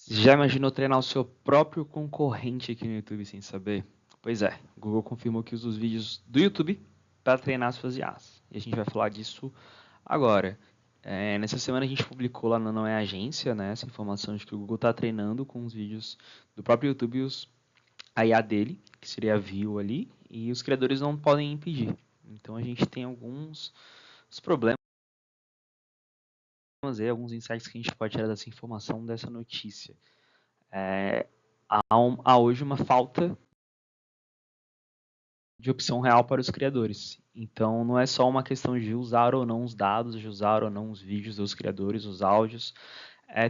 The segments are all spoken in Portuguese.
Já imaginou treinar o seu próprio concorrente aqui no YouTube sem saber? Pois é, o Google confirmou que usa os vídeos do YouTube para treinar suas IAs. E a gente vai falar disso agora. Nessa semana a gente publicou lá na Não é Agência, né, essa informação de que o Google está treinando com os vídeos do próprio YouTube a IA dele, que seria a view ali, e os criadores não podem impedir. Então a gente tem alguns problemas aí, alguns insights que a gente pode tirar dessa informação, dessa notícia. Há hoje uma falta de opção real para os criadores. Então, não é só uma questão de usar ou não os dados, de usar ou não os vídeos dos criadores, os áudios.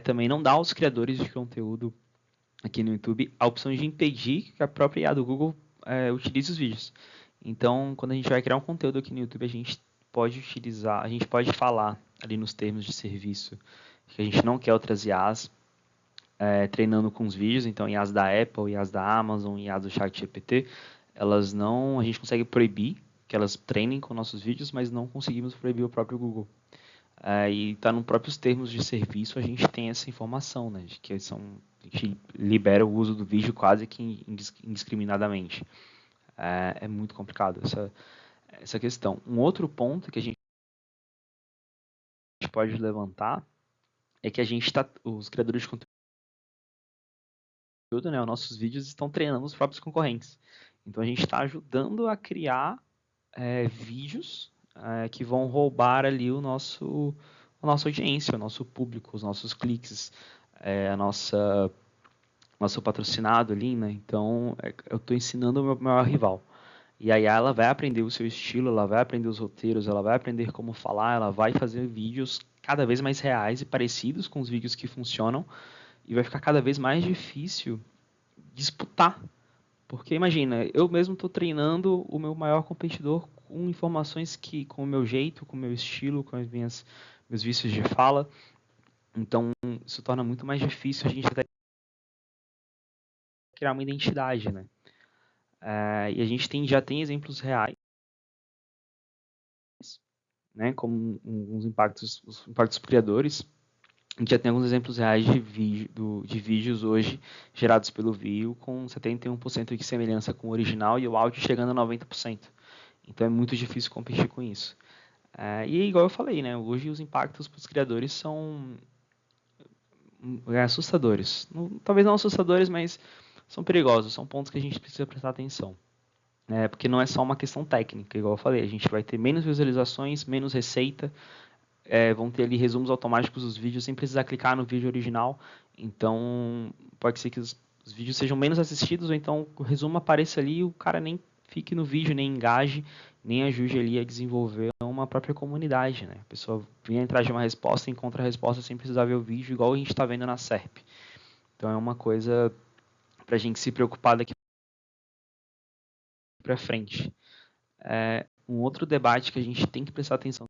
Também não dá aos criadores de conteúdo aqui no YouTube a opção de impedir que a própria IA do Google utilize os vídeos. Então, quando a gente vai criar um conteúdo aqui no YouTube, a gente pode utilizar, a gente pode falar ali nos termos de serviço que a gente não quer outras IAs treinando com os vídeos, então IAs da Apple, IAs da Amazon, IAs do ChatGPT, elas não, a gente consegue proibir que elas treinem com nossos vídeos, mas não conseguimos proibir o próprio Google. E está nos próprios termos de serviço, a gente tem essa informação, né, de que a gente libera o uso do vídeo quase que indiscriminadamente. É muito complicado essa questão. Um outro ponto que a gente pode levantar é que os criadores de conteúdo, né, os nossos vídeos estão treinando os próprios concorrentes. Então a gente está ajudando a criar vídeos que vão roubar ali a nossa audiência, o nosso público, os nossos cliques, nosso patrocinado ali, né? Então eu estou ensinando o meu maior rival. E aí ela vai aprender o seu estilo, ela vai aprender os roteiros, ela vai aprender como falar, ela vai fazer vídeos cada vez mais reais e parecidos com os vídeos que funcionam e vai ficar cada vez mais difícil disputar. Porque imagina, eu mesmo estou treinando o meu maior competidor com informações que, com o meu jeito, com o meu estilo, com as meus vícios de fala. Então, isso torna muito mais difícil a gente até criar uma identidade, né? E a gente já tem exemplos reais, né? Como os impactos criadores. A gente já tem alguns exemplos reais de vídeos hoje gerados pelo View com 71% de semelhança com o original e o áudio chegando a 90%. Então é muito difícil competir com isso. E igual eu falei, né? Hoje os impactos para os criadores são assustadores. Talvez não assustadores, mas são perigosos. São pontos que a gente precisa prestar atenção. Porque não é só uma questão técnica, igual eu falei. A gente vai ter menos visualizações, menos receita. Vão ter ali resumos automáticos dos vídeos sem precisar clicar no vídeo original. Então, pode ser que os vídeos sejam menos assistidos, ou então o resumo apareça ali e o cara nem fique no vídeo, nem engaje, nem ajude ali a desenvolver uma própria comunidade, né? A pessoa vem atrás de uma resposta e encontra a resposta sem precisar ver o vídeo, igual a gente está vendo na SERP. Então, é uma coisa para a gente se preocupar daqui para frente. Um outro debate que a gente tem que prestar atenção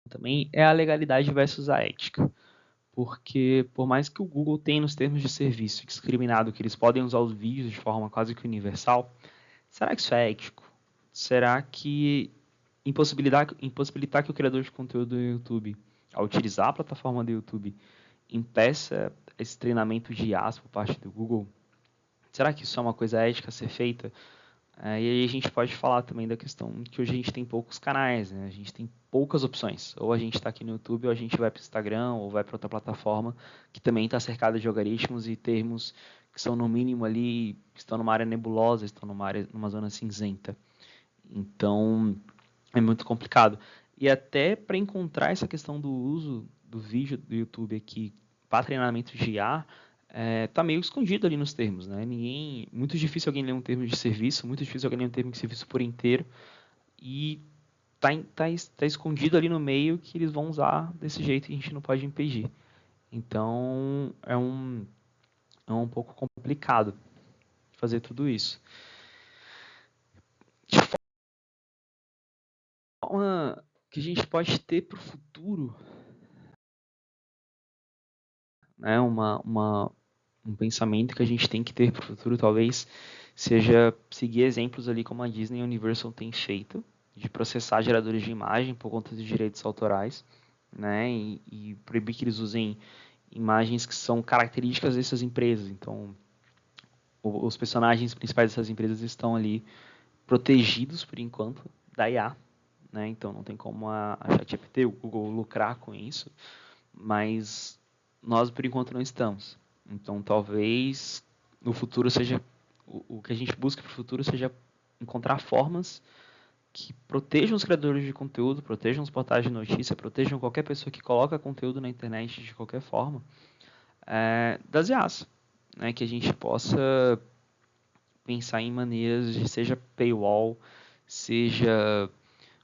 também é a legalidade versus a ética. Porque por mais que o Google tenha nos termos de serviço discriminado que eles podem usar os vídeos de forma quase que universal, será que isso é ético? Será que impossibilitar que o criador de conteúdo do YouTube, ao utilizar a plataforma do YouTube, impeça esse treinamento de IAs por parte do Google? Será que isso é uma coisa ética a ser feita? E aí a gente pode falar também da questão que hoje a gente tem poucos canais, né? A gente tem poucas opções. Ou a gente está aqui no YouTube, ou a gente vai para o Instagram, ou vai para outra plataforma que também está cercada de algoritmos e termos que são no mínimo ali, estão numa área nebulosa, estão numa zona cinzenta. Então, é muito complicado. E até para encontrar essa questão do uso do vídeo do YouTube aqui para treinamento de IA, tá meio escondido ali nos termos, né? Muito difícil alguém ler um termo de serviço, muito difícil alguém ler um termo de serviço por inteiro e tá escondido ali no meio que eles vão usar desse jeito e a gente não pode impedir. Então é um pouco complicado fazer tudo isso. De forma que a gente pode ter para o futuro, né? Um pensamento que a gente tem que ter para o futuro talvez seja seguir exemplos ali como a Disney e a Universal têm feito, de processar geradores de imagem por conta dos direitos autorais, né, e proibir que eles usem imagens que são características dessas empresas. Então, os personagens principais dessas empresas estão ali protegidos, por enquanto, da IA. Né? Então, não tem como a ChatGPT, o Google lucrar com isso. Mas nós, por enquanto, não estamos. Então, talvez no futuro seja... O que a gente busca para o futuro seja encontrar formas que protejam os criadores de conteúdo, protejam os portais de notícia, protejam qualquer pessoa que coloca conteúdo na internet de qualquer forma, das IAs. Né? Que a gente possa pensar em maneiras de, seja paywall, seja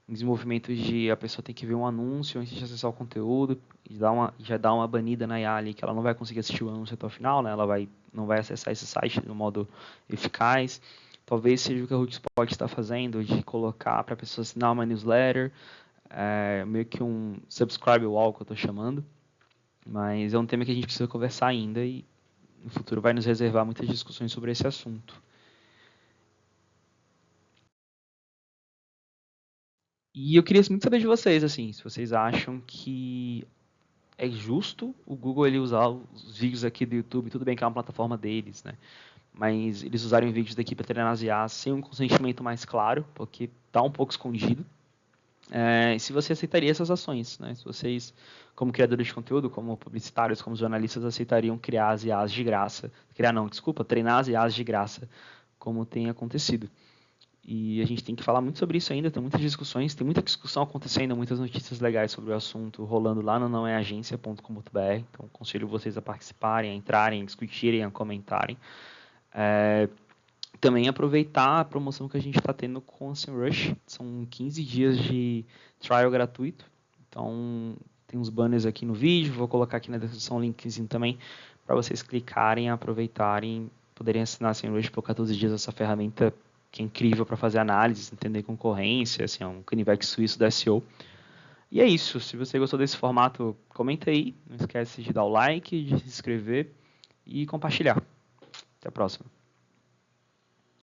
um desenvolvimento de a pessoa tem que ver um anúncio antes de acessar o conteúdo, e já dá uma banida na IA ali, que ela não vai conseguir assistir o anúncio até o final, né? Ela não vai acessar esse site de um modo eficaz. Talvez seja o que a HookSpot está fazendo, de colocar para a pessoa assinar uma newsletter, meio que um subscribe wall que eu estou chamando, mas é um tema que a gente precisa conversar ainda e no futuro vai nos reservar muitas discussões sobre esse assunto. E eu queria muito saber de vocês, assim, se vocês acham que é justo o Google ele usar os vídeos aqui do YouTube, tudo bem que é uma plataforma deles, né? Mas eles usarem vídeos daqui para treinar as IAs sem um consentimento mais claro, porque está um pouco escondido. Se você aceitaria essas ações, né? Se vocês, como criadores de conteúdo, como publicitários, como jornalistas, aceitariam criar as IAs de graça. Treinar as IAs de graça, como tem acontecido. E a gente tem que falar muito sobre isso ainda, tem muitas discussões, tem muita discussão acontecendo, muitas notícias legais sobre o assunto rolando lá no nãoeagência.com.br. Então, aconselho vocês a participarem, a entrarem, a discutirem, a comentarem. Também aproveitar a promoção que a gente está tendo com a SEMrush. São 15 dias de trial gratuito. Então, tem uns banners aqui no vídeo, vou colocar aqui na descrição um linkzinho também para vocês clicarem, aproveitarem, poderem assinar a SEMrush por 14 dias essa ferramenta que é incrível para fazer análises, entender concorrência, assim, é um canivete suíço da SEO. E é isso. Se você gostou desse formato, comenta aí. Não esquece de dar o like, de se inscrever e compartilhar. Até a próxima.